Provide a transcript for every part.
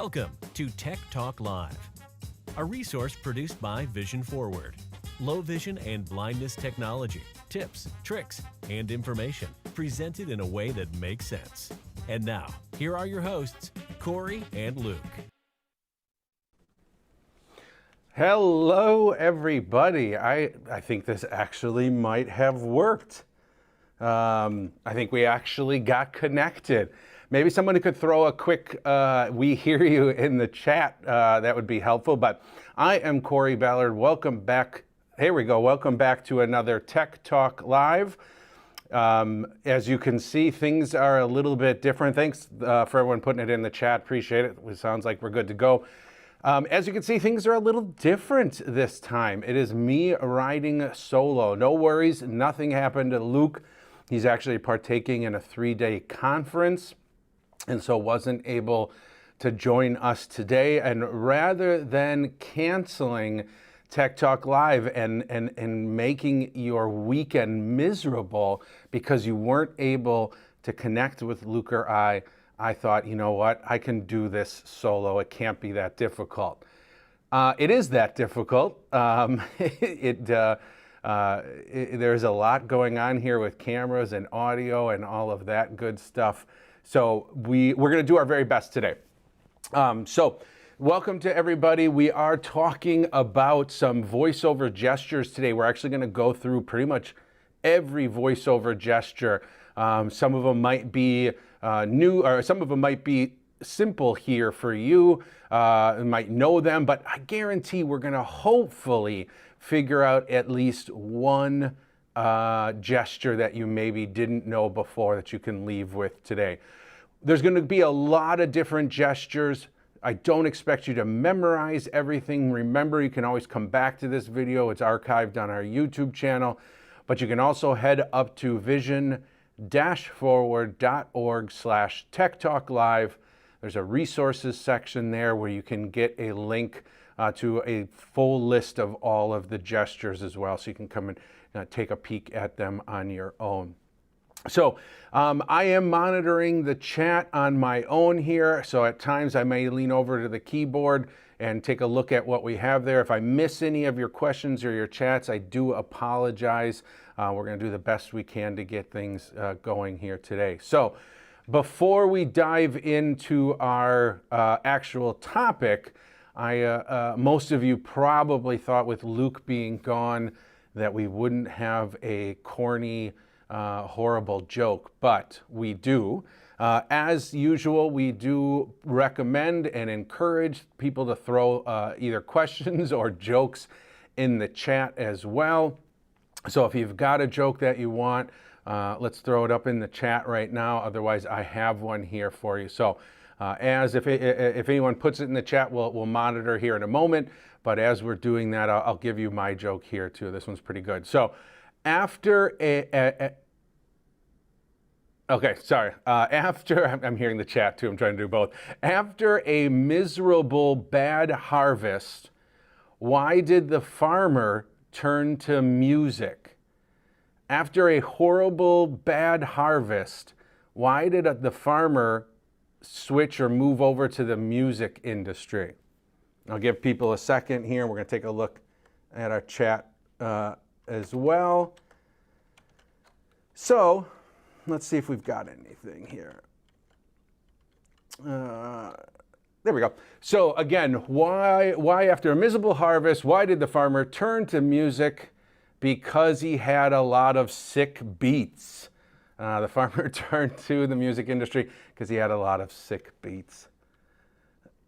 Welcome to Tech Talk Live, a resource produced by Vision Forward. Low vision and blindness technology, tips, tricks, and information presented in a way that makes sense. And now, here are your hosts, Cory and Luke. Hello, everybody. I think this actually might have worked. I think we actually got connected. Maybe someone could throw a quick, we hear you in the chat. That would be helpful. But I am Cory Ballard. Welcome back. Here we go. Welcome back to another Tech Talk Live. As you can see, things are a little bit different. Thanks for everyone putting it in the chat. Appreciate it. It sounds like we're good to go. As you can see, things are a little different this time. It is me riding solo. No worries. Nothing happened to Luke. He's actually partaking in a 3-day conference, and so wasn't able to join us today. And rather than canceling Tech Talk Live and making your weekend miserable because you weren't able to connect with Luke or I thought, you know what, I can do this solo. It can't be that difficult. It is that difficult. There's a lot going on here with cameras and audio and all of that good stuff. So we're going to do our very best today. So welcome to everybody. We are talking about some voiceover gestures today. We're actually going to go through pretty much every voiceover gesture. Some of them might be new, or some of them might be simple here for you. You might know them, but I guarantee we're going to hopefully figure out at least one gesture that you maybe didn't know before that you can leave with today. There's going to be a lot of different gestures. I don't expect you to memorize everything. Remember, you can always come back to this video. It's archived on our YouTube channel, but you can also head up to vision-forward.org/techtalklive. There's a resources section there where you can get a link to a full list of all of the gestures as well, so you can come and take a peek at them on your own. So I am monitoring the chat on my own here, so at times I may lean over to the keyboard and take a look at what we have there. If I miss any of your questions or your chats, I do apologize. We're going to do the best we can to get things going here today. So before we dive into our actual topic, most of you probably thought with Luke being gone that we wouldn't have a corny, horrible joke, but we do. As usual, we do recommend and encourage people to throw either questions or jokes in the chat as well. So if you've got a joke that you want, let's throw it up in the chat right now. Otherwise, I have one here for you. So if anyone puts it in the chat, we'll monitor here in a moment. But as we're doing that, I'll give you my joke here too. This one's pretty good. So after I'm hearing the chat too. I'm trying to do both. After a miserable bad harvest, why did the farmer turn to music? After a horrible bad harvest, why did the farmer switch or move over to the music industry? I'll give people a second here. We're going to take a look at our chat as well. So let's see if we've got anything here. There we go. So again, why after a miserable harvest, why did the farmer turn to music? Because he had a lot of sick beats. The farmer turned to the music industry because he had a lot of sick beats.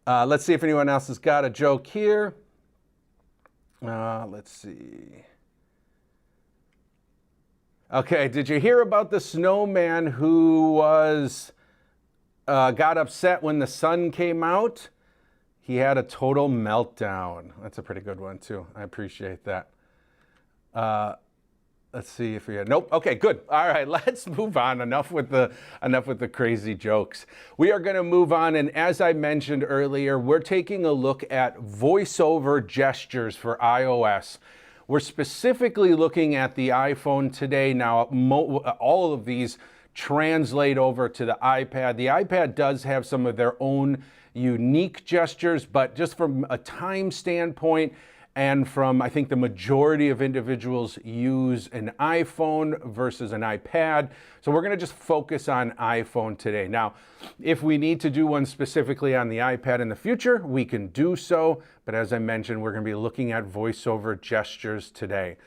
Let's see if anyone else has got a joke here. Let's see. Okay, did you hear about the snowman who got upset when the sun came out? He had a total meltdown. That's a pretty good one too. I appreciate that. Let's see if we had, nope. Okay, good. All right, let's move on. Enough with the crazy jokes. We are going to move on, and as I mentioned earlier, we're taking a look at voiceover gestures for iOS. We're specifically looking at the iPhone today. Now, all of these translate over to the iPad. The iPad does have some of their own unique gestures, but just from a time standpoint and from, I think the majority of individuals use an iPhone versus an iPad. So we're gonna just focus on iPhone today. Now, if we need to do one specifically on the iPad in the future, we can do so. But as I mentioned, we're gonna be looking at VoiceOver gestures today.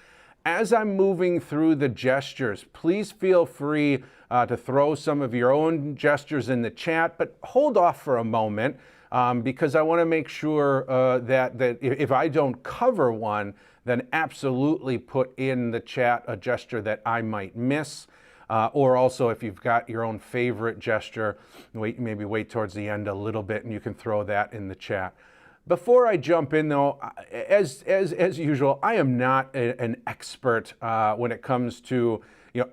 As I'm moving through the gestures, please feel free to throw some of your own gestures in the chat, but hold off for a moment because I want to make sure that if I don't cover one, then absolutely put in the chat a gesture that I might miss. Or also, if you've got your own favorite gesture, maybe wait towards the end a little bit and you can throw that in the chat. Before I jump in, though, as usual, I am not an expert when it comes to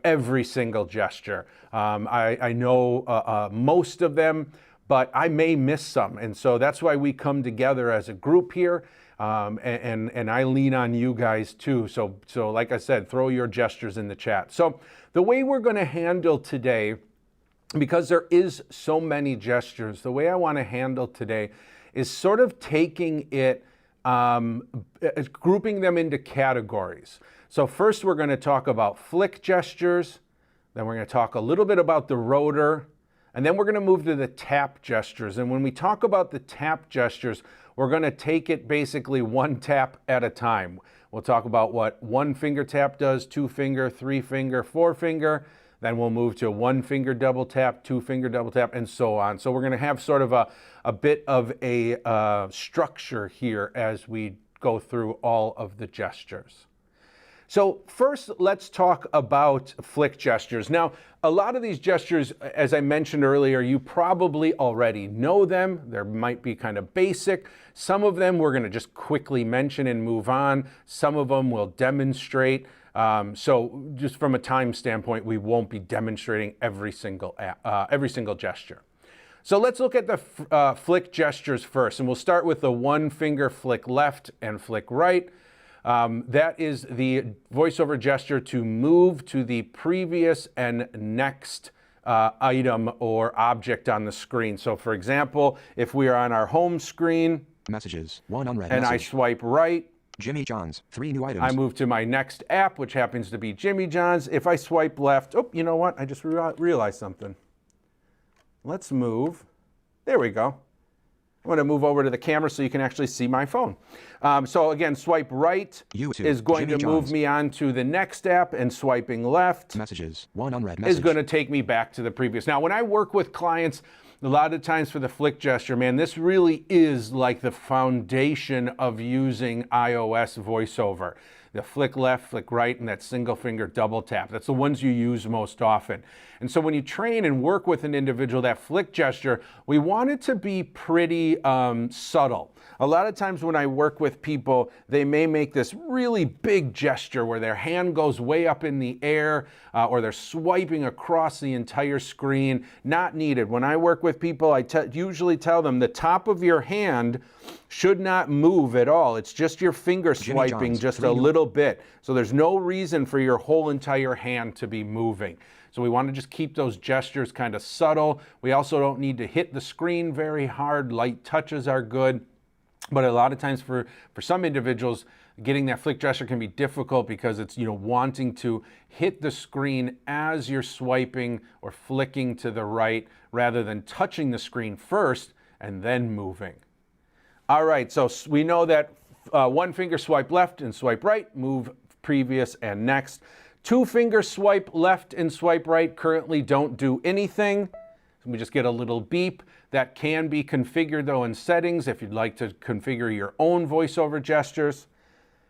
every single gesture. I know most of them, but I may miss some, and so that's why we come together as a group here, and I lean on you guys too. So like I said, throw your gestures in the chat. So the way we're going to handle today, because there is so many gestures, the way I want to handle today is sort of taking it, grouping them into categories. So first we're going to talk about flick gestures, then we're going to talk a little bit about the rotor, and then we're going to move to the tap gestures. And when we talk about the tap gestures, we're going to take it basically one tap at a time. We'll talk about what one finger tap does, two finger, three finger, four finger. Then we'll move to one finger double tap, two finger double tap, and so on. So we're going to have sort of a bit of a structure here as we go through all of the gestures. So first, let's talk about flick gestures. Now, a lot of these gestures, as I mentioned earlier, you probably already know them. They might be kind of basic. Some of them we're going to just quickly mention and move on. Some of them we'll demonstrate. So just from a time standpoint, we won't be demonstrating every single gesture. So let's look at the flick gestures first, and we'll start with the one finger flick left and flick right. That is the VoiceOver gesture to move to the previous and next item or object on the screen. So for example, if we are on our home screen, messages, one unread and message. I swipe right, Jimmy John's, 3 new items. I move to my next app, which happens to be Jimmy John's. If I swipe left, oh, you know what? I just realized something. Let's move. There we go. I'm going to move over to the camera so you can actually see my phone. So again, swipe right YouTube, is going Jimmy to move John's. me on to the next app, and swiping left Messages, one unread message. is going to take me back to the previous. Now, when I work with clients, a lot of times for the flick gesture, man, this really is like the foundation of using iOS VoiceOver. The flick left, flick right, and that single finger double tap. That's the ones you use most often. And so when you train and work with an individual, that flick gesture, we want it to be pretty subtle. A lot of times when I work with people, they may make this really big gesture where their hand goes way up in the air or they're swiping across the entire screen. Not needed. When I work with people, I usually tell them the top of your hand should not move at all. It's just your finger swiping just a little bit. So there's no reason for your whole entire hand to be moving. So we want to just keep those gestures kind of subtle. We also don't need to hit the screen very hard. Light touches are good. But a lot of times for some individuals, getting that flick gesture can be difficult because it's, wanting to hit the screen as you're swiping or flicking to the right rather than touching the screen first and then moving. All right, so we know that one finger swipe left and swipe right, move previous and next. Two finger swipe left and swipe right currently don't do anything. We just get a little beep. That can be configured though in settings if you'd like to configure your own VoiceOver gestures.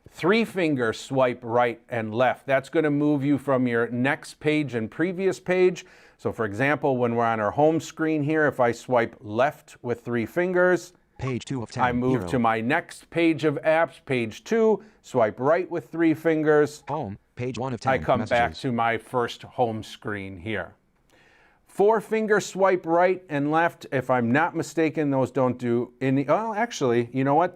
Three finger swipe right and left. That's going to move you from your next page and previous page. So for example, when we're on our home screen here, if I swipe left with three fingers, page 2 of 10, I move to my next page of apps, page 2, swipe right with three fingers. Home, page 1 of 10. I come messages. back to my first home screen here. Four finger swipe right and left. If I'm not mistaken, those don't do any. Well, actually, you know what?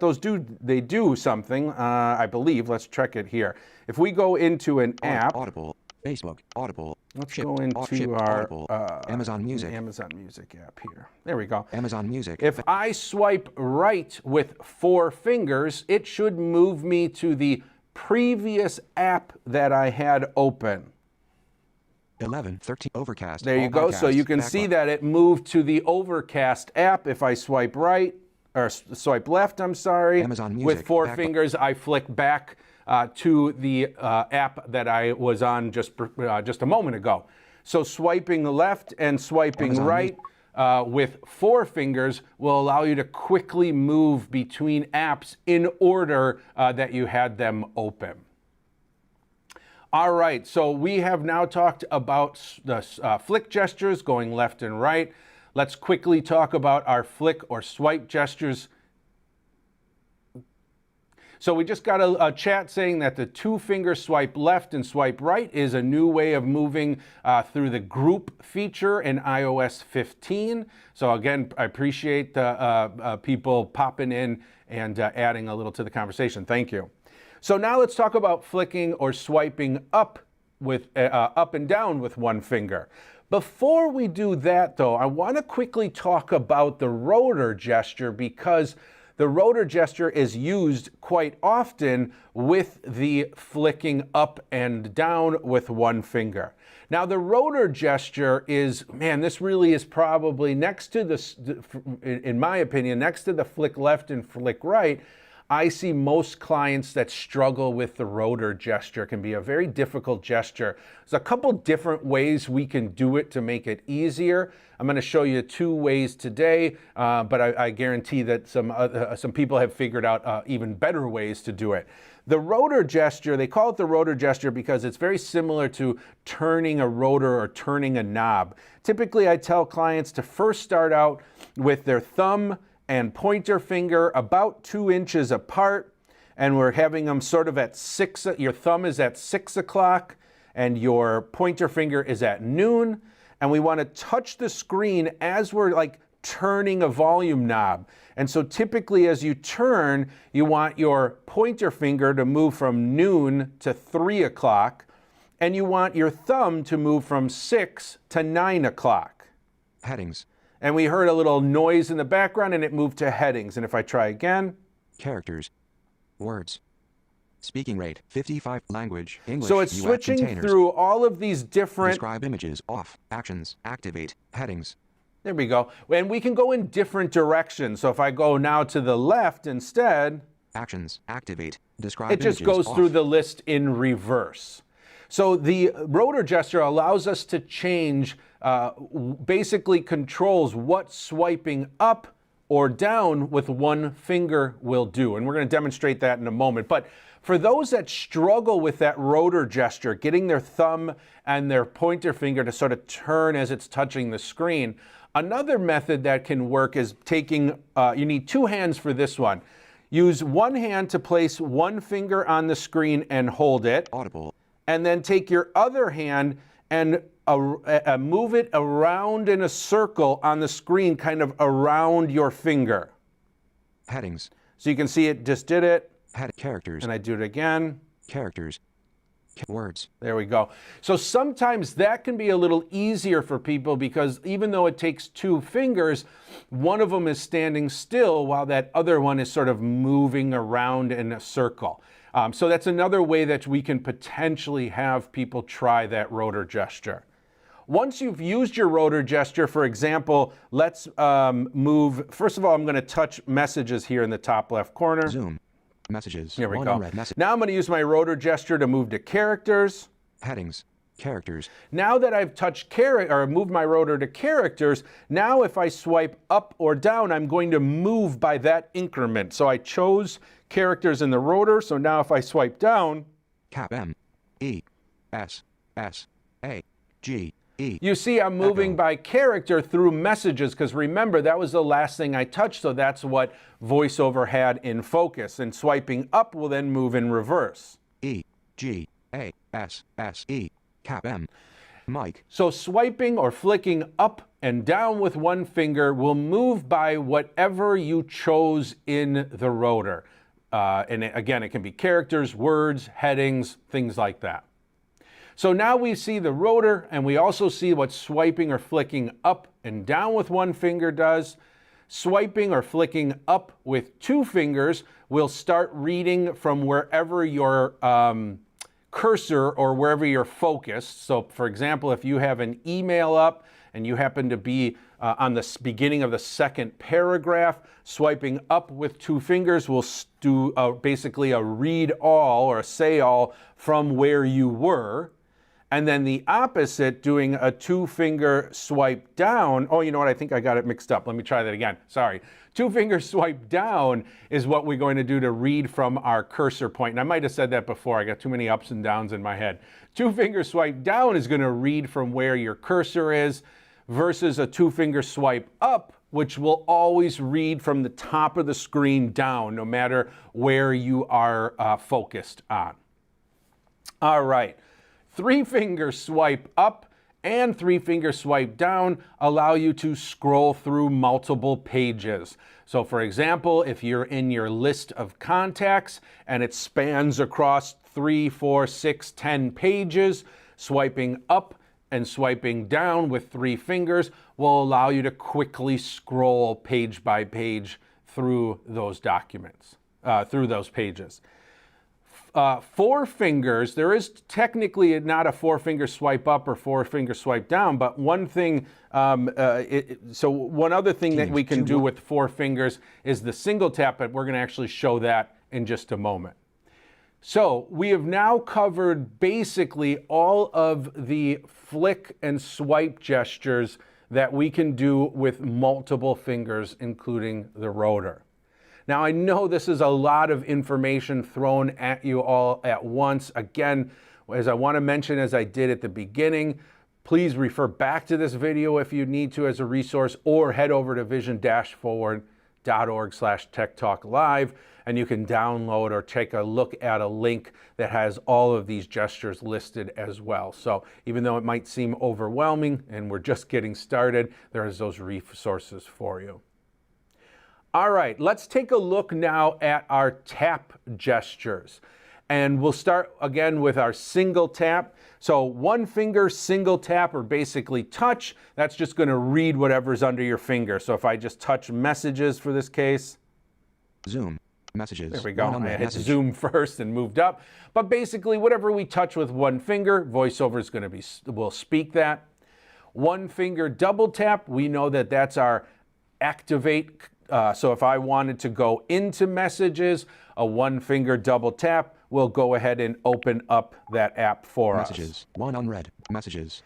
They do something, I believe. Let's check it here. If we go into an app, Audible, Facebook, Audible. Let's Shipped, go into shipped, our Audible, Amazon Music. Amazon Music app here. There we go. Amazon Music. If I swipe right with 4 fingers, it should move me to the previous app that I had open. 11:13 Overcast. There you all go. So podcasts, you can back see button. that it moved to the Overcast app. If I swipe right, or swipe left, I'm sorry, Amazon with Music, 4 back fingers, I flick back to the app that I was on just a moment ago. So swiping left and swiping Amazon right with 4 fingers will allow you to quickly move between apps in order that you had them open. All right, so we have now talked about the flick gestures going left and right. Let's quickly talk about our flick or swipe gestures. So we just got a chat saying that the 2-finger swipe left and swipe right is a new way of moving through the group feature in iOS 15. So again, I appreciate the people popping in and adding a little to the conversation. Thank you. So now let's talk about flicking or swiping up and down with 1 finger. Before we do that though, I want to quickly talk about the rotor gesture, because the rotor gesture is used quite often with the flicking up and down with 1 finger. Now the rotor gesture is, man, this really is probably next to in my opinion, next to the flick left and flick right, I see most clients that struggle with the rotor gesture. It can be a very difficult gesture. There's a couple different ways we can do it to make it easier. I'm going to show you 2 ways today, but I guarantee that some people have figured out even better ways to do it. The rotor gesture, they call it the rotor gesture because it's very similar to turning a rotor or turning a knob. Typically, I tell clients to first start out with their thumb and pointer finger about 2 inches apart, and we're having them sort of at 6, your thumb is at 6 o'clock and your pointer finger is at noon, and we want to touch the screen as we're like turning a volume knob. And so typically as you turn, you want your pointer finger to move from noon to 3 o'clock, and you want your thumb to move from 6 to 9 o'clock. Headings. And we heard a little noise in the background and it moved to headings. And if I try again. Characters. Words. Speaking rate, 55. Language, English, So it's US switching containers. through all of these different. Describe images, off. Actions, activate. Headings. There we go. And we can go in different directions. So if I go now to the left instead. Actions, activate. Describe It just images, goes off. through the list in reverse. So the rotor gesture allows us to change, basically controls what swiping up or down with 1 finger will do. And we're going to demonstrate that in a moment. But for those that struggle with that rotor gesture, getting their thumb and their pointer finger to sort of turn as it's touching the screen, another method that can work is taking, you need 2 hands for this one. Use 1 hand to place 1 finger on the screen and hold it. Audible. And then take your other hand and move it around in a circle on the screen, kind of around your finger. Headings. So you can see it just did it. Characters. And I do it again. Characters. Words. There we go. So sometimes that can be a little easier for people because even though it takes 2 fingers, one of them is standing still while that other one is sort of moving around in a circle. So that's another way that we can potentially have people try that rotor gesture. Once you've used your rotor gesture, for example, let's move. First of all, I'm going to touch messages here in the top left corner. Zoom. Messages. Here we 1 go. unread message. Now I'm going to use my rotor gesture to move to characters. Headings. Characters. Now that I've touched or moved my rotor to characters, now if I swipe up or down, I'm going to move by that increment. So I chose characters in the rotor. So now if I swipe down, Cap M. E. S. S. A. G. E. you see I'm moving by character through messages, because remember, that was the last thing I touched, so that's what VoiceOver had in focus. And swiping up will then move in reverse. E. G. A. S. S. E. Cap M. Mic. So swiping or flicking up and down with 1 finger will move by whatever you chose in the rotor. And again, it can be characters, words, headings, things like that. So now we see the rotor, and we also see what swiping or flicking up and down with one finger does. Swiping or flicking up with two fingers will start reading from wherever your cursor or wherever you're focused. So for example, if you have an email up and you happen to be on the beginning of the second paragraph, swiping up with two fingers will do basically a read all or a say all from where you were. And then the opposite, doing a two-finger swipe down. Oh, you know what? I think I got it mixed up. Let me try that again. Sorry. Two-finger swipe down is what we're going to do to read from our cursor point. And I might have said that before. I got too many ups and downs in my head. Two-finger swipe down is going to read from where your cursor is versus a two-finger swipe up, which will always read from the top of the screen down, no matter where you are focused on. All right. Three-finger swipe up and three-finger swipe down allow you to scroll through multiple pages. So for example, if you're in your list of contacts and it spans across 3, 4, 6, 10 pages, swiping up and swiping down with three fingers will allow you to quickly scroll page by page through those documents, through those pages. Four fingers, there is technically not a four-finger swipe up or four-finger swipe down, but one thing, so one other thing that we can do with four fingers is the single tap, but we're going to actually show that in just a moment. So we have now covered basically all of the flick and swipe gestures that we can do with multiple fingers, including the rotor. Now, I know this is a lot of information thrown at you all at once. Again, as I want to mention, as I did at the beginning, please refer back to this video if you need to as a resource, or head over to vision-forward.org/techtalklive, and you can download or take a look at a link that has all of these gestures listed as well. So even though it might seem overwhelming and we're just getting started, there's those resources for you. All right, let's take a look now at our tap gestures. And we'll start again with our single tap. So one finger single tap, or basically touch, that's just going to read whatever's under your finger. So if I just touch messages for this case. Zoom. Messages. There we go. I hit zoom first and moved up. But basically whatever we touch with one finger, VoiceOver is going to will speak that. One finger double tap, we know that that's our activate. So if I wanted to go into messages, a one finger double tap will go ahead and open up that app for us. Messages. One unread. Messages.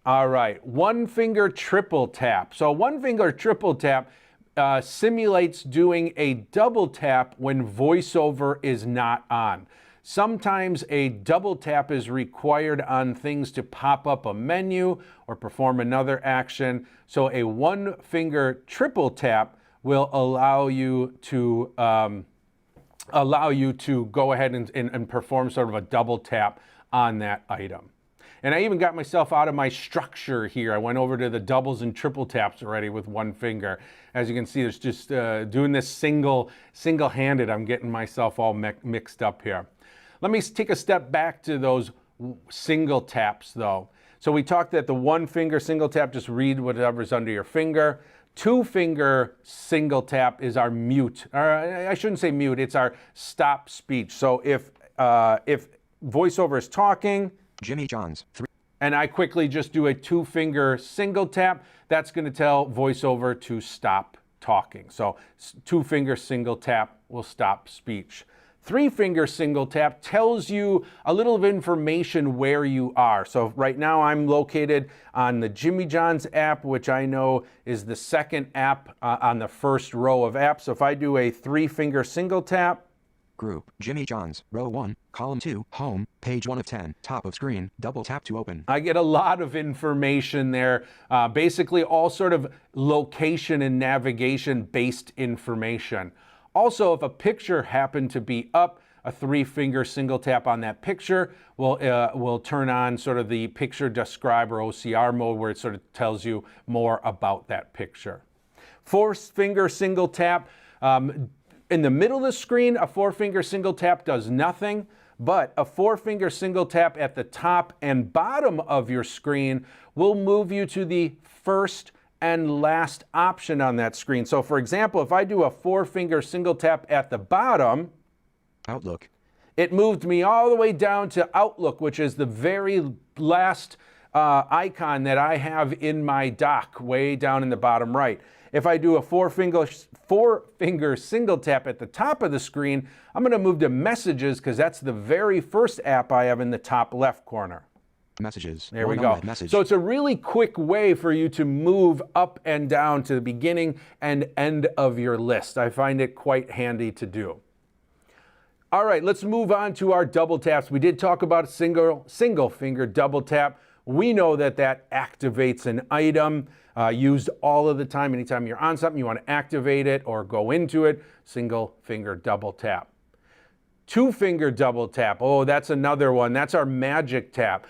All right. One finger triple tap. So one finger triple tap simulates doing a double tap when VoiceOver is not on. Sometimes a double tap is required on things to pop up a menu or perform another action. So a one finger triple tap will allow you to go ahead and perform sort of a double tap on that item. And I even got myself out of my structure here. I went over to the doubles and triple taps already with one finger. As you can see, there's just doing this single-handed. I'm getting myself all mixed up here. Let me take a step back to those single taps though. So we talked that the one finger single tap, just read whatever's under your finger. Two finger single tap is our mute, or I shouldn't say mute, it's our stop speech. So if VoiceOver is talking, Jimmy John's. and I quickly just do a two finger single tap, that's going to tell VoiceOver to stop talking. So two finger single tap will stop speech. Three finger single tap tells you a little of information where you are. So right now I'm located on the Jimmy John's app, which I know is the second app on the first row of apps. So if I do a three finger single tap, Group, Jimmy John's, row 1, column 2, home, page 1 of 10, top of screen, double tap to open. I get a lot of information there, basically all sort of location and navigation based information. Also, if a picture happened to be up, a three finger single tap on that picture will turn on sort of the picture describe or OCR mode, where it sort of tells you more about that picture. Four finger single tap. In the middle of the screen, a four finger single tap does nothing, but a 4-finger single tap at the top and bottom of your screen will move you to the first and last option on that screen. So for example, if I do a 4-finger single tap at the bottom, Outlook. it moved me all the way down to Outlook, which is the very last icon that I have in my dock, way down in the bottom right. If I do a 4-finger single tap at the top of the screen, I'm going to move to Messages because that's the very first app I have in the top left corner. Messages. There we go. So it's a really quick way for you to move up and down to the beginning and end of your list. I find it quite handy to do. All right, let's move on to our double taps. We did talk about single finger double tap. We know that that activates an item used all of the time. Anytime you're on something, you want to activate it or go into it, single finger double tap. 2-finger double tap. Oh, that's another one. That's our magic tap.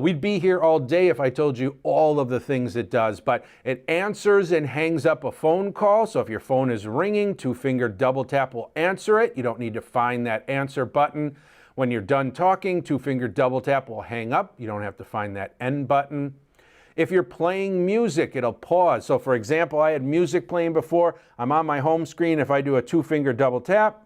We'd be here all day if I told you all of the things it does, but it answers and hangs up a phone call. So if your phone is ringing, 2-finger double tap will answer it. You don't need to find that answer button. When you're done talking, 2-finger double tap will hang up. You don't have to find that end button. If you're playing music, it'll pause. So for example, I had music playing before. I'm on my home screen. If I do a 2-finger double tap,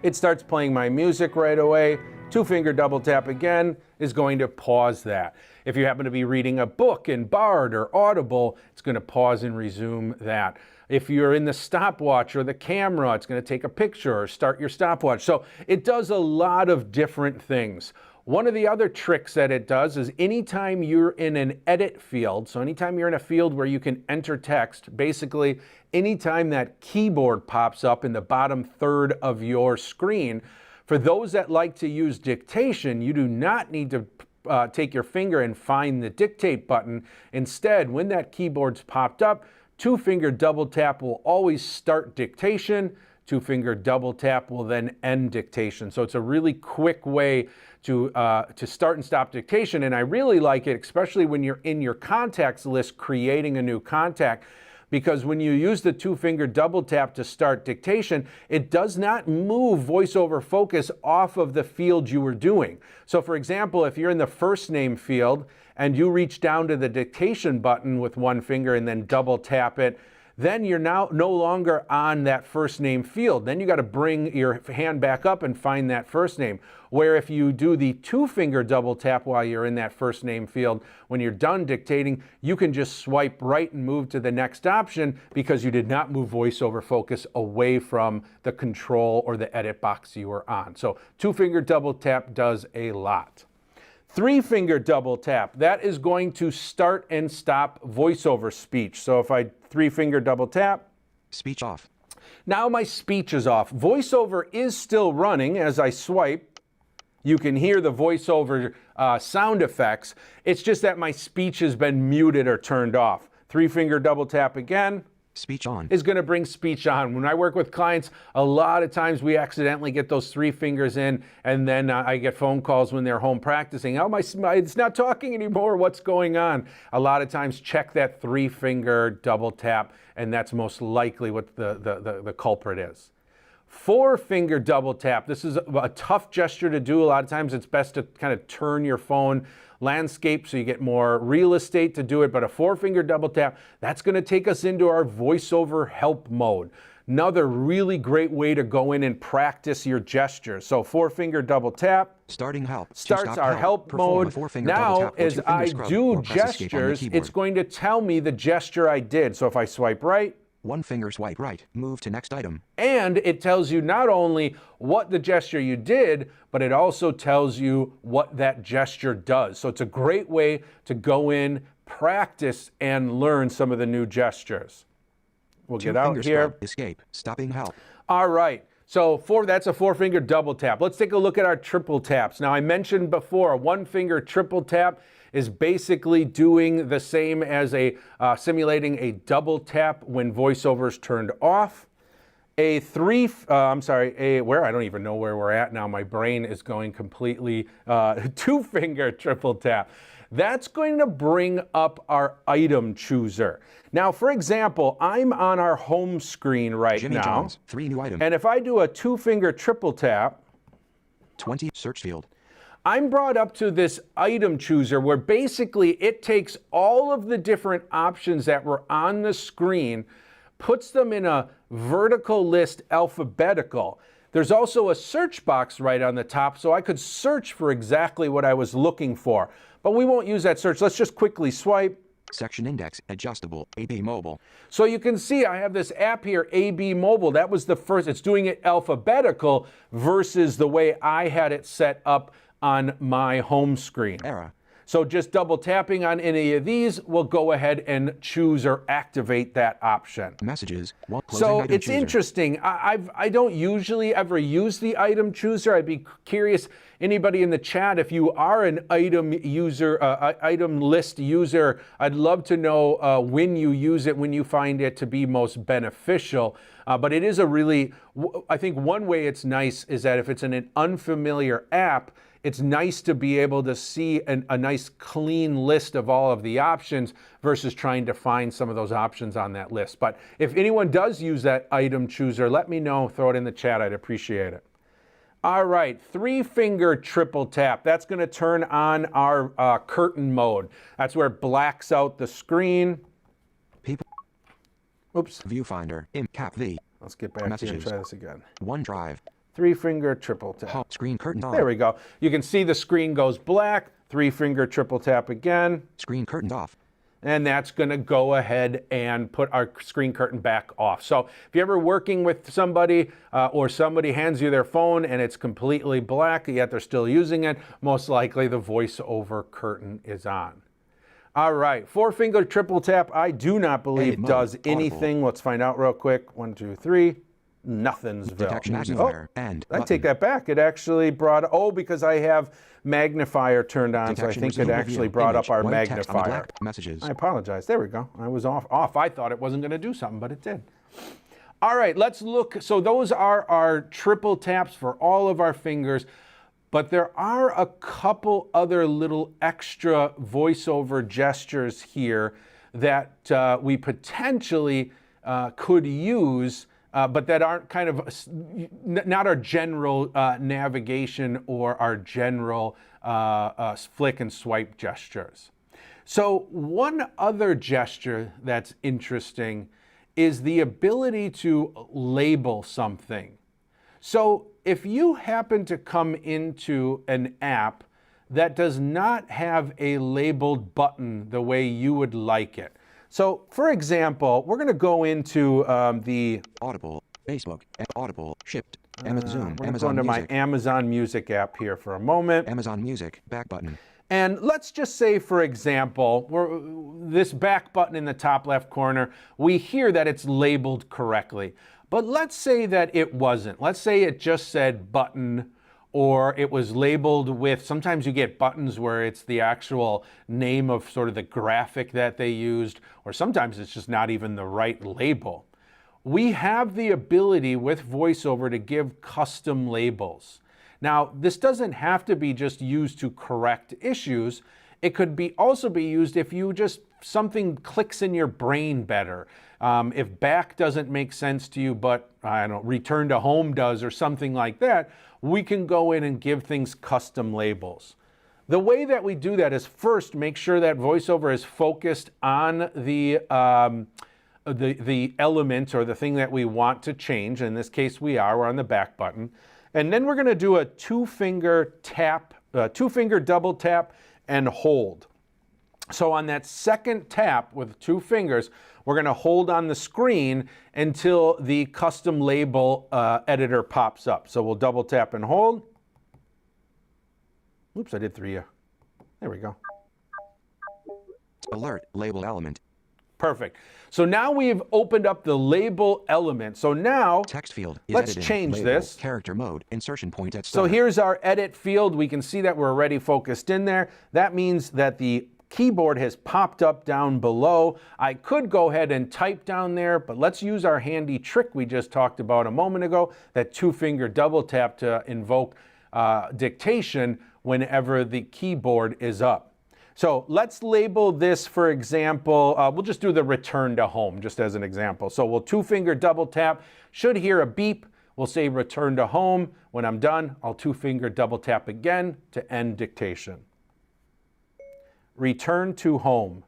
it starts playing my music right away. 2-finger double tap again is going to pause that. If you happen to be reading a book in Bard or Audible, it's going to pause and resume that. If you're in the stopwatch or the camera, it's going to take a picture or start your stopwatch. So it does a lot of different things. One of the other tricks that it does is anytime you're in an edit field, so anytime you're in a field where you can enter text, basically anytime that keyboard pops up in the bottom third of your screen, for those that like to use dictation, you do not need to take your finger and find the dictate button. Instead, when that keyboard's popped up, 2-finger double tap will always start dictation. 2-finger double tap will then end dictation. So it's a really quick way to start and stop dictation. And I really like it, especially when you're in your contacts list creating a new contact, because when you use the 2-finger double tap to start dictation, it does not move VoiceOver focus off of the field you were doing. So for example, if you're in the first name field and you reach down to the dictation button with 1 finger and then double tap it, then you're now no longer on that first name field. Then you got to bring your hand back up and find that first name. Where if you do the 2-finger double tap while you're in that first name field, when you're done dictating, you can just swipe right and move to the next option because you did not move VoiceOver focus away from the control or the edit box you were on. So 2-finger double tap does a lot. 3-finger double tap, that is going to start and stop VoiceOver speech. So if I 3-finger double tap, Speech off. now my speech is off. VoiceOver is still running as I swipe. You can hear the VoiceOver sound effects. It's just that my speech has been muted or turned off. 3-finger double tap again. Speech on. Is going to bring speech on. When I work with clients, a lot of times we accidentally get those 3 fingers in, and then I get phone calls when they're home practicing. Oh, it's not talking anymore. What's going on? A lot of times check that 3-finger double tap, and that's most likely what the culprit is. 4-finger double tap. This is a tough gesture to do. A lot of times it's best to kind of turn your phone landscape so you get more real estate to do it, but a 4-finger double tap, that's going to take us into our VoiceOver help mode. Another really great way to go in and practice your gestures. So 4-finger double tap Starting help. starts our help mode. Now, as I do gestures, it's going to tell me the gesture I did. So if I swipe right, 1-finger swipe right. Move to next item. and it tells you not only what the gesture you did, but it also tells you what that gesture does. So it's a great way to go in, practice, and learn some of the new gestures. We'll get out here. Escape. Stopping help. All right. So that's a 4-finger double tap. Let's take a look at our triple taps. Now I mentioned before, a 1-finger triple tap is basically doing the same as simulating a double tap when VoiceOver is turned off. I don't even know where we're at now. My brain is going completely 2-finger triple tap. That's going to bring up our item chooser. Now, for example, I'm on our home screen right Jimmy now. John's, 3 new items. And if I do a 2-finger triple tap, 20 search field. I'm brought up to this item chooser where basically it takes all of the different options that were on the screen, puts them in a vertical list alphabetical. There's also a search box right on the top, so I could search for exactly what I was looking for. But we won't use that search. Let's just quickly swipe. Section index, adjustable, AB mobile. So you can see I have this app here, AB Mobile. That was the first, it's doing it alphabetical versus the way I had it set up on my home screen. Error. So just double tapping on any of these will go ahead and choose or activate that option. Messages. So it's interesting. I don't usually ever use the item chooser. I'd be curious, anybody in the chat, if you are an item user, item list user, I'd love to know when you use it, when you find it to be most beneficial. But it is a really, I think one way it's nice is that if it's in an unfamiliar app, it's nice to be able to see a nice clean list of all of the options versus trying to find some of those options on that list. But if anyone does use that item chooser, let me know, throw it in the chat, I'd appreciate it. All right, 3-finger triple tap. That's gonna turn on our curtain mode. That's where it blacks out the screen. People. Oops. Viewfinder, in cap V. Let's get back here and try this again. OneDrive. 3-finger triple tap. Home screen curtain on. There we go. You can see the screen goes black. 3-finger triple tap again. Screen curtained off. And that's going to go ahead and put our screen curtain back off. So if you're ever working with somebody or somebody hands you their phone and it's completely black, yet they're still using it, most likely the VoiceOver curtain is on. All right, 4-finger triple tap, I do not believe does anything. Let's find out real quick. 1, 2, 3. Nothing'sville. Detection magnifier and I take that back. It actually brought, because I have magnifier turned on, Detection, so I think it actually brought up our magnifier. Messages. I apologize. There we go. I was off. I thought it wasn't going to do something, but it did. All right, let's look. So those are our triple taps for all of our fingers, but there are a couple other little extra VoiceOver gestures here that we potentially could use, but that aren't kind of, not our general navigation or our general flick and swipe gestures. So one other gesture that's interesting is the ability to label something. So if you happen to come into an app that does not have a labeled button the way you would like it. So for example, we're going to go into the Audible, Facebook, Audible, Shipped, Amazon, we're going to my Amazon Music app here for a moment. Amazon Music, back button. And let's just say, for example, this back button in the top left corner, we hear that it's labeled correctly. But let's say that it wasn't. Let's say it just said button, or it was labeled with, sometimes you get buttons where it's the actual name of sort of the graphic that they used, or sometimes it's just not even the right label. We have the ability with VoiceOver to give custom labels. Now, this doesn't have to be just used to correct issues. It could also be used if you just, something clicks in your brain better. If back doesn't make sense to you, but I don't know, return to home does or something like that, we can go in and give things custom labels. The way that we do that is first make sure that VoiceOver is focused on the element or the thing that we want to change. In this case, we're on the back button. And then we're going to do a 2-finger tap, 2-finger double tap and hold. So on that second tap with 2 fingers, we're going to hold on the screen until the custom label editor pops up. So we'll double tap and hold. Oops, I did 3. There we go. Alert, label element. Perfect. So now we've opened up the label element. So now, text field is let's editing. change Label, this. Character mode, insertion point at So start. here's our edit field. We can see that we're already focused in there. That means that the keyboard has popped up down below. I could go ahead and type down there, but let's use our handy trick we just talked about a moment ago, that 2-finger double tap to invoke dictation whenever the keyboard is up. So let's label this, for example, we'll just do the return to home just as an example. So we'll 2-finger double tap, should hear a beep. We'll say return to home. When I'm done, I'll two-finger double tap again to end dictation. Return to home.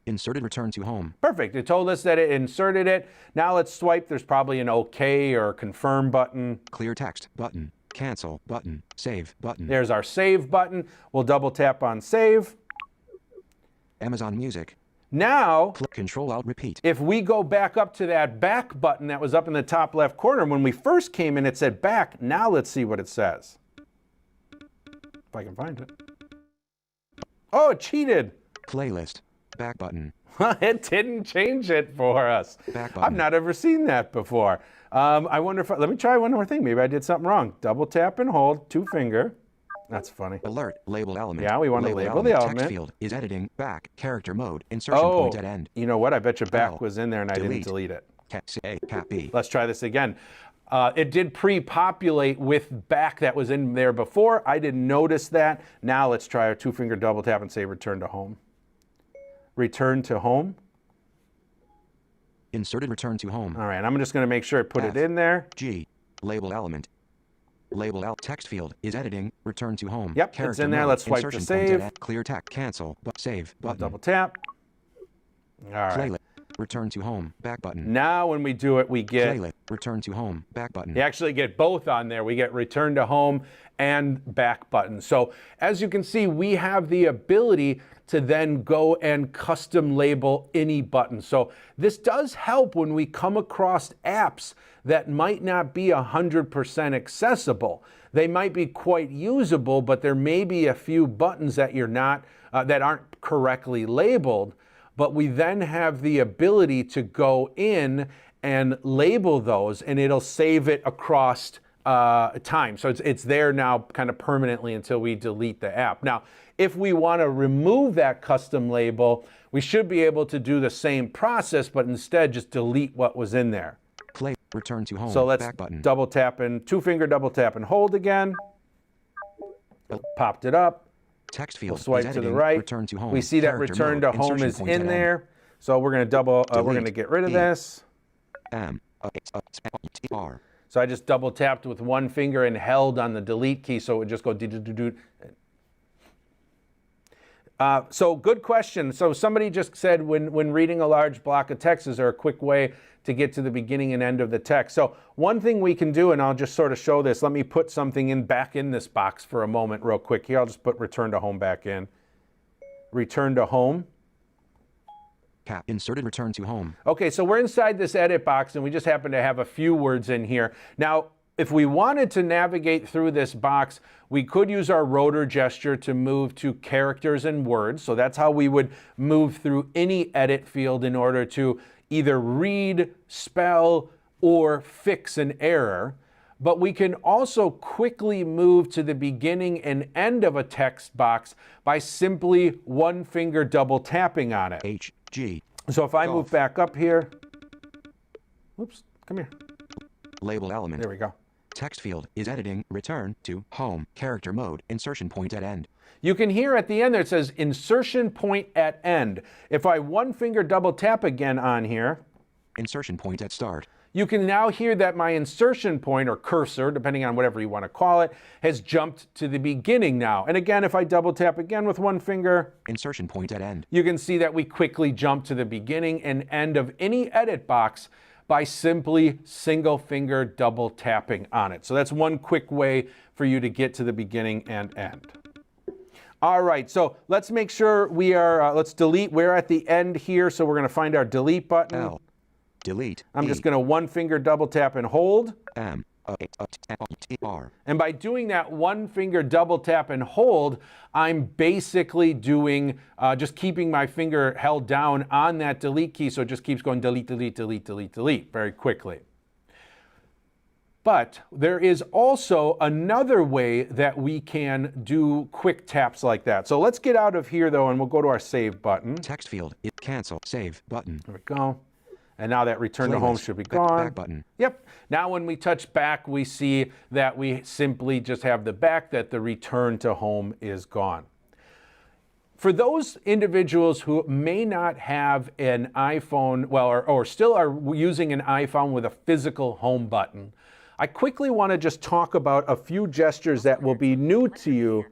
Inserted return to home. Perfect. It told us that it inserted it. Now let's swipe. There's probably an OK or confirm button. Clear text button. Cancel button. Save button. There's our save button. We'll double tap on save. Amazon Music. Now, Click Control Alt Repeat. if we go back up to that back button that was up in the top left corner, when we first came in, it said back. Now let's see what it says. If I can find it. Oh, it cheated. Playlist. Back button. It didn't change it for us. Back button. I've not ever seen that before. I wonder if, let me try one more thing. Maybe I did something wrong. Double tap and hold, two-finger. That's funny. Alert. Label element. Yeah, we want to label the element. Text field is editing. Back. Character mode. Insertion point at end. You know what? I bet your back L. was in there and I didn't Delete. delete it. Cap C. Cap B. Let's try this again. It did pre-populate with back that was in there before. I didn't notice that. Now let's try a two-finger double tap and say return to home. Return to home. Inserted return to home. All right, I'm just going to make sure I put F. it in there. G. Label element. Label L. Text field is editing. Return to home. Yep, it's Character in there. mode. Let's swipe to Insertion point save. at end. Clear text. Cancel. But save. Button. Double tap. All right. Playlist. Return to home. Back button. Now when we do it, we get, Playlist. Return to home. Back button. you actually get both on there. We get return to home and back button. So as you can see, we have the ability to then go and custom label any button. So this does help when we come across apps that might not be 100% accessible. They might be quite usable, but there may be a few buttons that you're not, that aren't correctly labeled. But we then have the ability to go in and label those, and it'll save it across time. So it's there now kind of permanently until we delete the app. Now, if we want to remove that custom label, we should be able to do the same process, but instead just delete what was in there. Play. Return to home. So let's Back button. double tap and two-finger double tap and hold again. Popped it up. Text field. We'll swipe is to the editing. right. Return to home. We see that Character return mode. to home Insertion is point in at end. there. So we're going to we're going to Delete. get rid of E. this. R. So I just double tapped with one finger and held on the delete key, so it would just go do. So good question. So somebody just said when reading a large block of text, is there a quick way to get to the beginning and end of the text? So one thing we can do, and I'll just sort of show this. Let me put something back in this box for a moment real quick. Here, I'll just put return to home back in. Return to home. Cap. Inserted return to home. Okay, so we're inside this edit box, and we just happen to have a few words in here. Now, if we wanted to navigate through this box, we could use our rotor gesture to move to characters and words. So that's how we would move through any edit field in order to either read, spell, or fix an error. But we can also quickly move to the beginning and end of a text box by simply one finger double tapping on it. H. G. So if I Golf. move back up here, oops, come here. Label element. There we go. Text field is editing. Return to home. Character mode. Insertion point at end. You can hear at the end there it says insertion point at end. If I one finger double tap again on here, Insertion point at start. you can now hear that my insertion point, or cursor, depending on whatever you want to call it, has jumped to the beginning now. And again, if I double tap again with one finger, Insertion point at end. you can see that we quickly jump to the beginning and end of any edit box by simply single finger double tapping on it. So that's one quick way for you to get to the beginning and end. All right, so let's make sure we are, let's delete. We're at the end here, so we're going to find our delete button. L. Delete. I'm E. just going to one finger double tap and hold. M. R. And by doing that one finger double tap and hold, I'm basically doing, just keeping my finger held down on that delete key, so it just keeps going delete, delete, delete, delete, delete very quickly. But there is also another way that we can do quick taps like that. So let's get out of here though, and we'll go to our save button. Text field. Cancel. Save button. There we go. And now that return to home Playlist. should be Back- gone. back button. Yep. Now when we touch back, we see that we simply just have the back, that the return to home is gone. for those individuals who may not have an iPhone, well, or still are using an iPhone with a physical home button, I quickly want to just talk about a few gestures that will be new to you.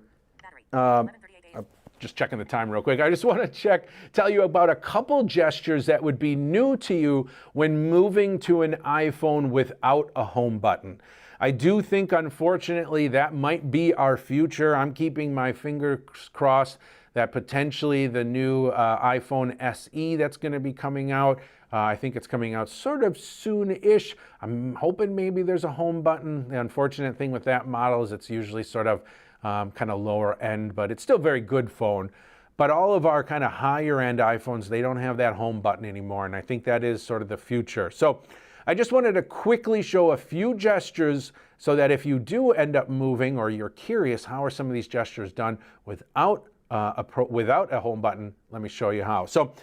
Just checking the time real quick. I just want to tell you about a couple gestures that would be new to you when moving to an iPhone without a home button. I do think, unfortunately, that might be our future. I'm keeping my fingers crossed that potentially the new iPhone SE that's going to be coming out, I think it's coming out sort of soon-ish. I'm hoping maybe there's a home button. The unfortunate thing with that model is it's usually sort of kind of lower end, but it's still a very good phone. But all of our kind of higher end iPhones, they don't have that home button anymore, and I think that is sort of the future. So I just wanted to quickly show a few gestures so that if you do end up moving or you're curious how are some of these gestures done without a home button, let me show you how. So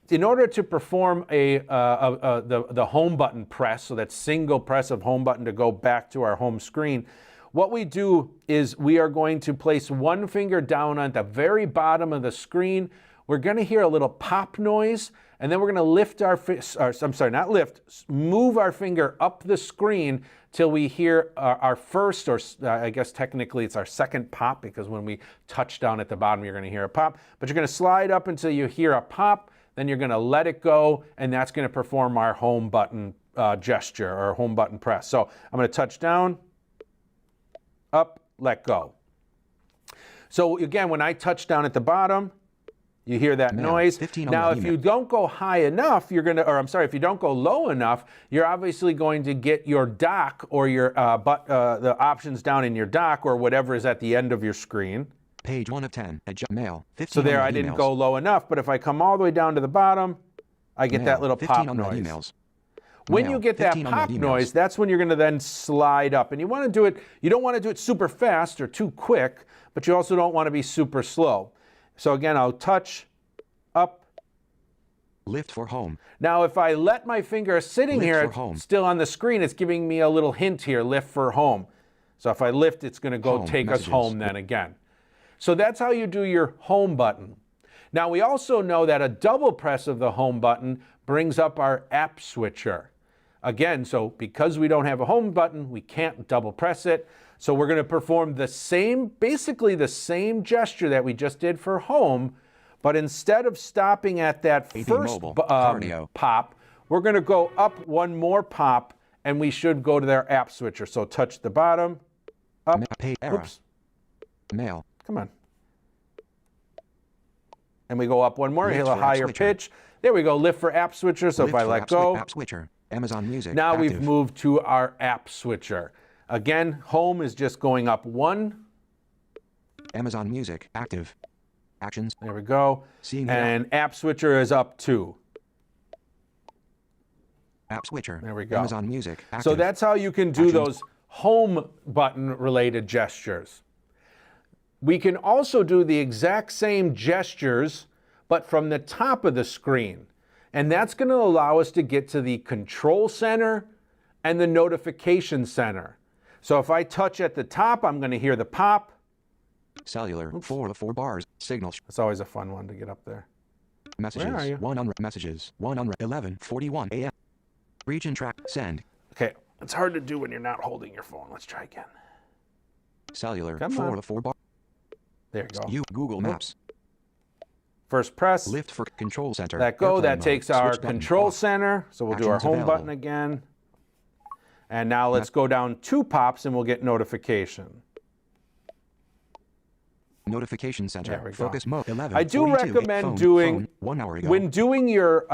in order to perform the home button press, so that single press of home button to go back to our home screen, what we do is we are going to place one finger down on the very bottom of the screen. We're going to hear a little pop noise, and then we're going to lift move our finger up the screen till we hear our first, or I guess technically it's our second pop, because when we touch down at the bottom, you're going to hear a pop. But you're going to slide up until you hear a pop, then you're going to let it go, and that's going to perform our home button gesture, or home button press. So I'm going to touch down, up, let go. So again, when I touch down at the bottom, you hear that noise. Now, if you don't go high enough, if you don't go low enough, you're obviously going to get your dock or your the options down in your dock or whatever is at the end of your screen. Page 1 of 10. Mail. So there, I didn't go low enough, but if I come all the way down to the bottom, I get that little pop noise. When you get that pop noise, that's when you're going to then slide up. And you want to do it, you don't want to do it super fast or too quick, but you also don't want to be super slow. So again, I'll touch, up. Lift for home. Now, if I let my finger sitting here still on the screen, it's giving me a little hint here, lift for home. So if I lift, it's going to go take us home then again. So that's how you do your home button. Now, we also know that a double press of the home button brings up our app switcher. Again, so because we don't have a home button, we can't double press it. So we're going to perform the same, basically the same gesture that we just did for home, but instead of stopping at that first pop, we're going to go up one more pop, and we should go to their app switcher. So touch the bottom, up, oops. Mail. Come on. And we go up one more, a higher pitch. There we go, lift for app switcher. So if I let go, app switcher. Amazon Music. Now we've moved to our app switcher. Again, home is just going up one. Amazon Music, active. Actions. There we go. And app switcher is up two. App switcher. There we go. Amazon Music, active. So that's how you can do those home button related gestures. We can also do the exact same gestures, but from the top of the screen. And that's going to allow us to get to the control center and the notification center. So if I touch at the top, I'm going to hear the pop. Cellular, 4 of 4 bars, signal. It's always a fun one to get up there. Messages, Where are you? 1 on messages, 1 on 11:41 a.m. Reach and track, send. Okay, it's hard to do when you're not holding your phone. Let's try again. Cellular, 4 of 4 bars. There you go. Google Maps. First press. Lift for control center. Let go. That takes our control center. So we'll do our home button again. And now let's go down 2 pops and we'll get notification. Notification center. There we go. Focus mode 11. I do recommend doing, 1 hour ago. when doing your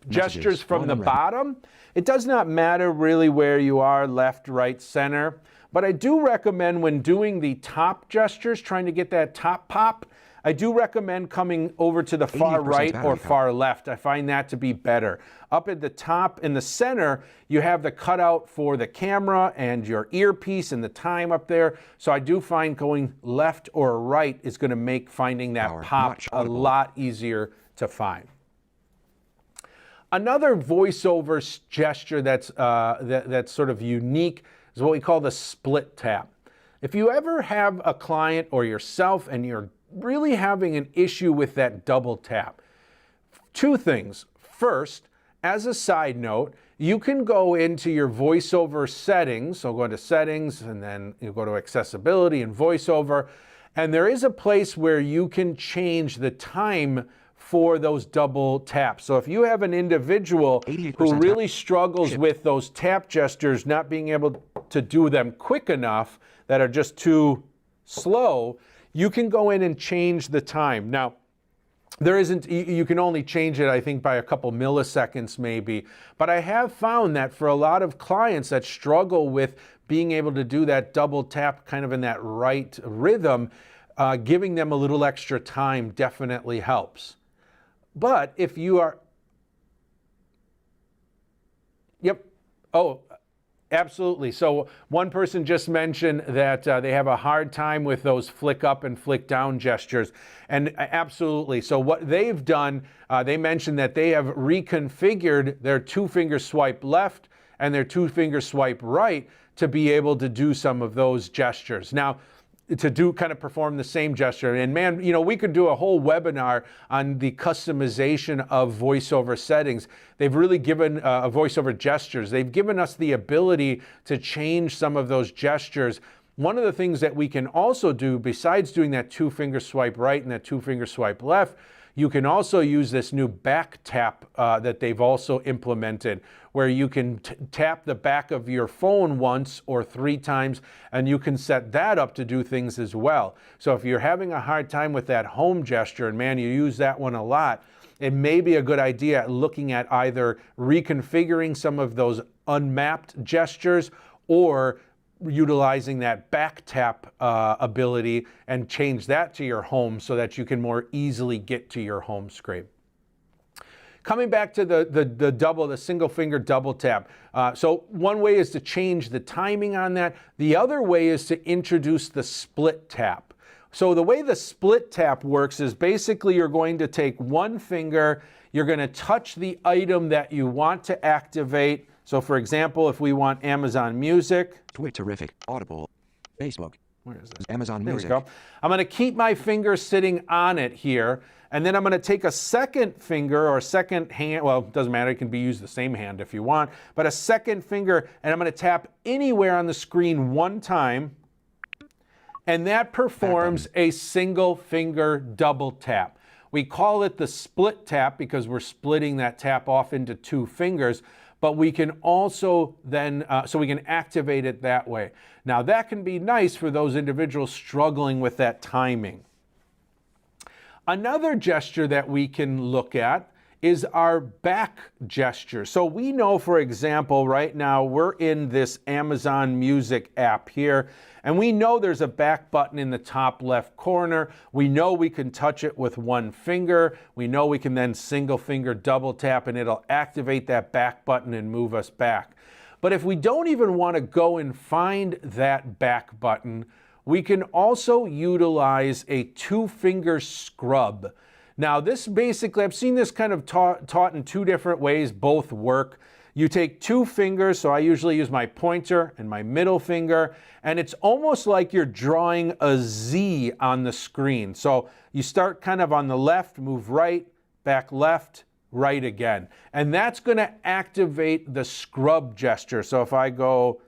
gestures from the bottom, it does not matter really where you are, left, right, center. But I do recommend when doing the top gestures, trying to get that top pop, I do recommend coming over to the far right or far left. I find that to be better. Up at the top in the center, you have the cutout for the camera and your earpiece and the time up there. So I do find going left or right is going to make finding that pop a lot easier to find. Another VoiceOver gesture that's sort of unique is what we call the split tap. If you ever have a client or yourself and you're really having an issue with that double tap. Two things. First, as a side note, you can go into your VoiceOver settings. So go into settings and then you go to accessibility and VoiceOver. And there is a place where you can change the time for those double taps. So if you have an individual who really struggles with those tap gestures, not being able to do them quick enough, that are just too slow, you can go in and change the time. Now, there isn't, you can only change it, I think, by a couple milliseconds maybe. But I have found that for a lot of clients that struggle with being able to do that double tap kind of in that right rhythm, giving them a little extra time definitely helps. But if you are, yep, oh, absolutely. So one person just mentioned that they have a hard time with those flick up and flick down gestures. And absolutely. So what they've done, they mentioned that they have reconfigured their 2-finger swipe left and their 2-finger swipe right to be able to do some of those gestures. Now, to do kind of perform the same gesture. And man, you know, we could do a whole webinar on the customization of VoiceOver settings. They've really given VoiceOver gestures. They've given us the ability to change some of those gestures. One of the things that we can also do, besides doing that 2-finger swipe right and that 2-finger swipe left, you can also use this new back tap that they've also implemented, where you can tap the back of your phone once or 3 times, and you can set that up to do things as well. So if you're having a hard time with that home gesture, and man, you use that one a lot, it may be a good idea looking at either reconfiguring some of those unmapped gestures or utilizing that back tap ability and change that to your home so that you can more easily get to your home screen. Coming back to the single finger double tap. So one way is to change the timing on that. The other way is to introduce the split tap. So the way the split tap works is basically you're going to take one finger, you're going to touch the item that you want to activate. So for example, if we want Amazon Music. Twitterific, Audible, Facebook. Where is this? Amazon There Music. we go. I'm going to keep my finger sitting on it here, and then I'm going to take a second finger or a second hand. Well, it doesn't matter. It can be used the same hand if you want, but a second finger, and I'm going to tap anywhere on the screen one time, and that performs a single finger double tap. We call it the split tap because we're splitting that tap off into 2 fingers. But we can also then, so we can activate it that way. Now that can be nice for those individuals struggling with that timing. Another gesture that we can look at is our back gesture. So we know, for example, right now we're in this Amazon Music app here, and we know there's a back button in the top left corner. We know we can touch it with one finger. We know we can then single finger double tap and it'll activate that back button and move us back. But if we don't even want to go and find that back button, we can also utilize a 2-finger scrub. Now this basically, I've seen this kind of taught in 2 different ways, both work. You take 2 fingers, so I usually use my pointer and my middle finger, and it's almost like you're drawing a Z on the screen. So you start kind of on the left, move right, back left, right again. And that's going to activate the scrub gesture. So if I go,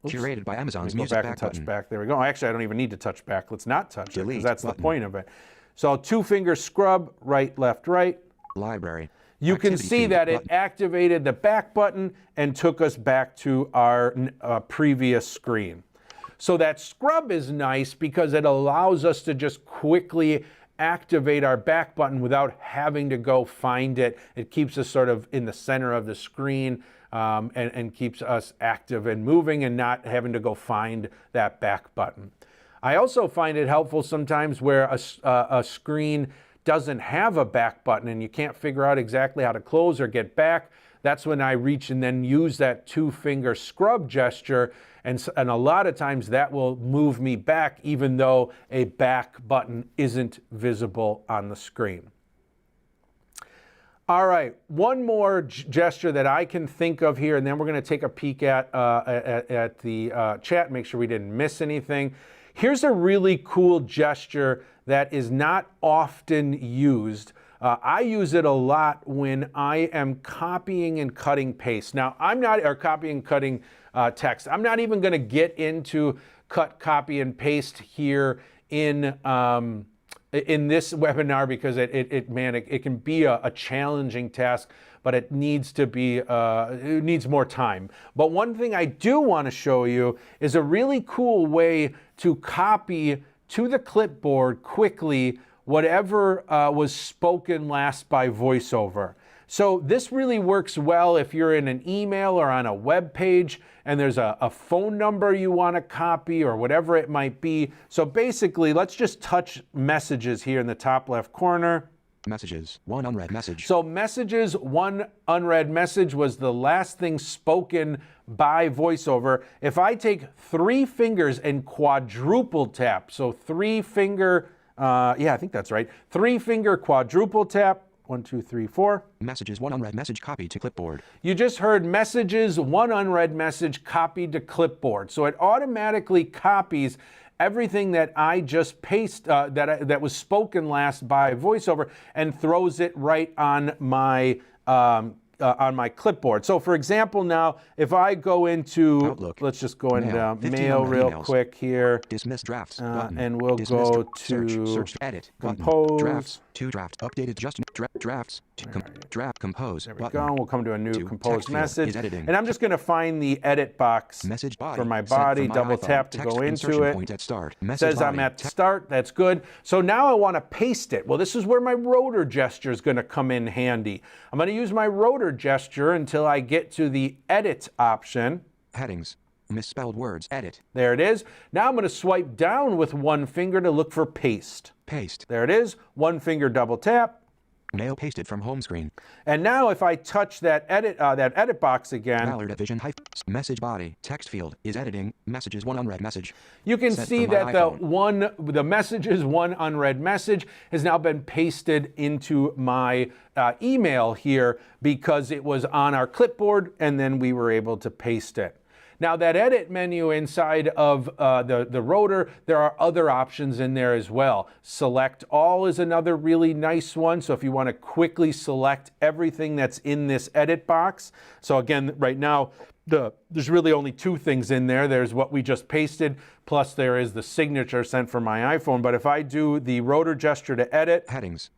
oops, Curated by Amazon's go Music back back and touch button. back. There we go. Actually, I don't even need to touch back. Let's not touch it because Delete that's the button. point of it. So 2-finger scrub, right, left, right. Library. You can Activity see feed that it button. activated the back button and took us back to our previous screen. So that scrub is nice because it allows us to just quickly activate our back button without having to go find it. It keeps us sort of in the center of the screen and keeps us active and moving and not having to go find that back button. I also find it helpful sometimes where a screen doesn't have a back button and you can't figure out exactly how to close or get back. That's when I reach and then use that 2-finger scrub gesture, and a lot of times that will move me back even though a back button isn't visible on the screen. All right, one more gesture that I can think of here, and then we're going to take a peek at the chat, make sure we didn't miss anything, Here's a really cool gesture that is not often used. I use it a lot when I am copying and cutting paste. Now, or copying and cutting text. I'm not even going to get into cut, copy, and paste here in this webinar because it can be a challenging task, but it needs to be, it needs more time. But one thing I do want to show you is a really cool way to copy to the clipboard quickly whatever was spoken last by VoiceOver. So this really works well if you're in an email or on a web page and there's a phone number you want to copy or whatever it might be. So basically, let's just touch messages here in the top left corner. Messages, one unread message. So messages, one unread message was the last thing spoken by VoiceOver. If I take 3 fingers and quadruple tap, so 3-finger, yeah, I think that's right. 3-finger quadruple tap. 1, 2, 3, 4. Messages, one unread message copied to clipboard. You just heard messages, one unread message copied to clipboard. So it automatically copies everything that I just that was spoken last by VoiceOver and throws it right on my clipboard. So for example, now if I go into Outlook, let's just go into mail, mail real emails. quick here. Dismiss drafts button. And we'll Dismiss go search, to search, edit, compose. button. Drafts, 2 drafts, updated just drafts, draft, compose. There we button. go. We'll come to a new 2, compose text field message. is editing. And I'm just going to find the edit box Message body, for my set body. from my Double iPhone. tap to Text go into insertion it. point at start. It Message says I'm body, at start. That's good. So now I want to paste it. Well, this is where my rotor gesture is going to come in handy. I'm going to use my rotor gesture until I get to the edit option. Headings. Misspelled words. Edit. There it is. Now I'm going to swipe down with 1 finger to look for paste. Paste. There it is. 1 finger double tap. Mail pasted from home screen. And now if I touch that edit box again, Ballard at Vision message body. Text field is editing. Messages, one unread message. you can Sent see from my that iPhone. the messages, one unread message has now been pasted into my email here because it was on our clipboard and then we were able to paste it. Now that edit menu inside of the rotor, there are other options in there as well. Select all is another really nice one. So if you want to quickly select everything that's in this edit box. So again, right now, there's really only 2 things in there. There's what we just pasted, plus there is the signature sent from my iPhone. But if I do the rotor gesture to edit. Headings.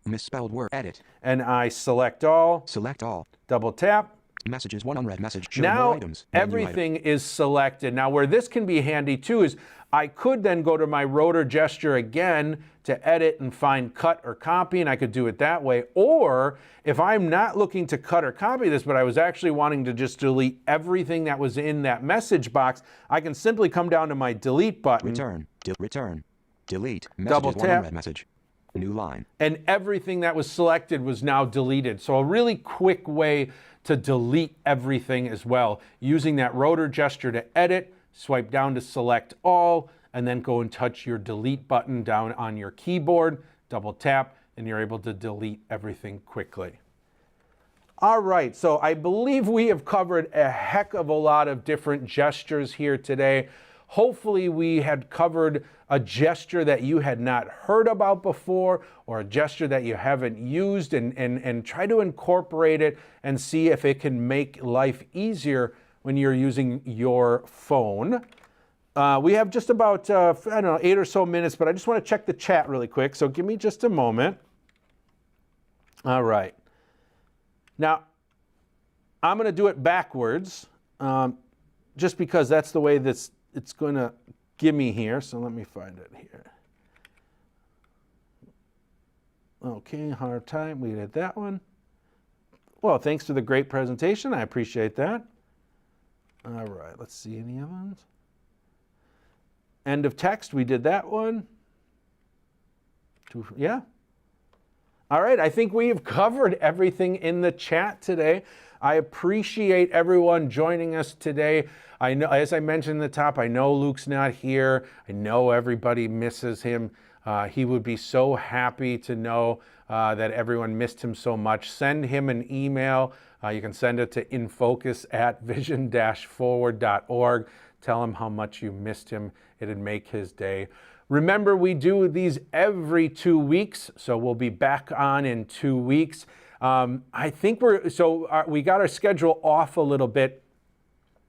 Misspelled word. Edit. And I select all. Select all. Double tap. Messages, one unread message. Show Now more items. Menu everything is selected. Now where this can be handy too is I could then go to my rotor gesture again to edit and find cut or copy, and I could do it that way. Or if I'm not looking to cut or copy this, but I was actually wanting to just delete everything that was in that message box, I can simply come down to my delete button. Return. Return. Delete. Messages, Double one tap. unread message. New line. And everything that was selected was now deleted. So a really quick way to delete everything as well. Using that rotor gesture to edit, swipe down to select all, and then go and touch your delete button down on your keyboard, double tap, and you're able to delete everything quickly. All right, so I believe we have covered a heck of a lot of different gestures here today. Hopefully we had covered a gesture that you had not heard about before or a gesture that you haven't used and try to incorporate it and see if it can make life easier when you're using your phone. We have just about, I don't know, 8 or so minutes, but I just want to check the chat really quick. So give me just a moment. All right. Now, I'm going to do it backwards just because that's the way it's going to give me here. So let me find it here. Okay, hard time. We did that one. Well, thanks for the great presentation. I appreciate that. All right, let's see any other ones. End of text, we did that one. Yeah. All right, I think we have covered everything in the chat today. I appreciate everyone joining us today. I know, as I mentioned at the top, I know Luke's not here. I know everybody misses him. He would be so happy to know that everyone missed him so much. Send him an email. You can send it to infocus@vision-forward.org. Tell him how much you missed him. It'd make his day. Remember, we do these every 2 weeks, so we'll be back on in 2 weeks. I think we got our schedule off a little bit.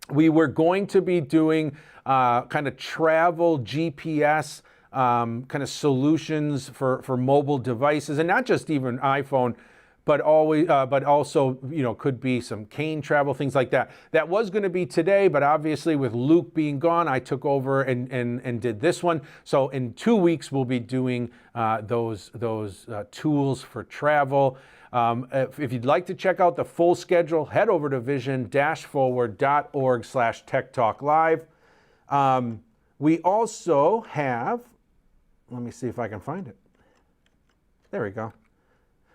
We were going to be doing kind of travel GPS kind of solutions for mobile devices, and not just even iPhone, but also, you know, could be some cane travel, things like that. That was going to be today, but obviously with Luke being gone, I took over and did this one. So in 2 weeks, we'll be doing those tools for travel. If you'd like to check out the full schedule, head over to vision-forward.org/techtalklive. We also have, let me see if I can find it. There we go.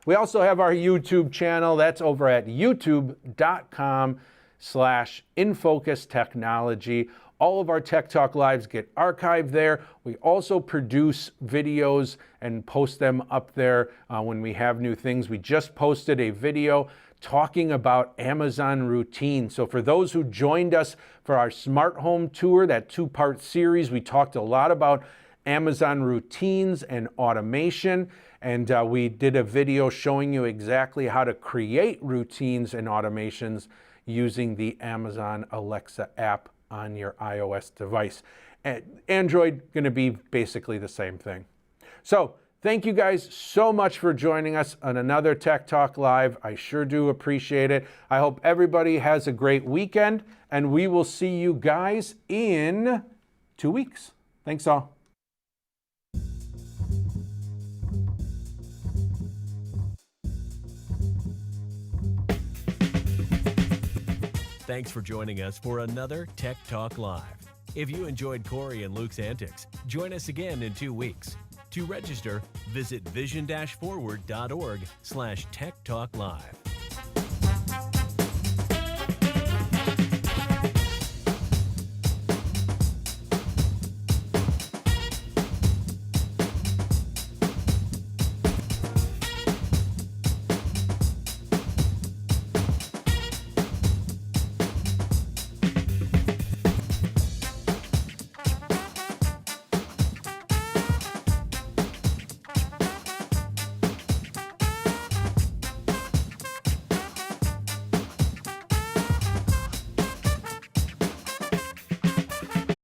We also have our YouTube channel. That's over at youtube.com/InFocusTechnology. All of our Tech Talk Lives get archived there. We also produce videos and post them up there when we have new things. We just posted a video talking about Amazon routine. So for those who joined us for our smart home tour, that 2-part series, we talked a lot about Amazon routines and automation. And we did a video showing you exactly how to create routines and automations using the Amazon Alexa app on your iOS device. Android going to be basically the same thing. So thank you guys so much for joining us on another Tech Talk Live. I sure do appreciate it. I hope everybody has a great weekend, and we will see you guys in 2 weeks. Thanks all. Thanks for joining us for another Tech Talk Live. If you enjoyed Cory and Luke's antics, join us again in 2 weeks. To register, visit vision-forward.org/techtalklive.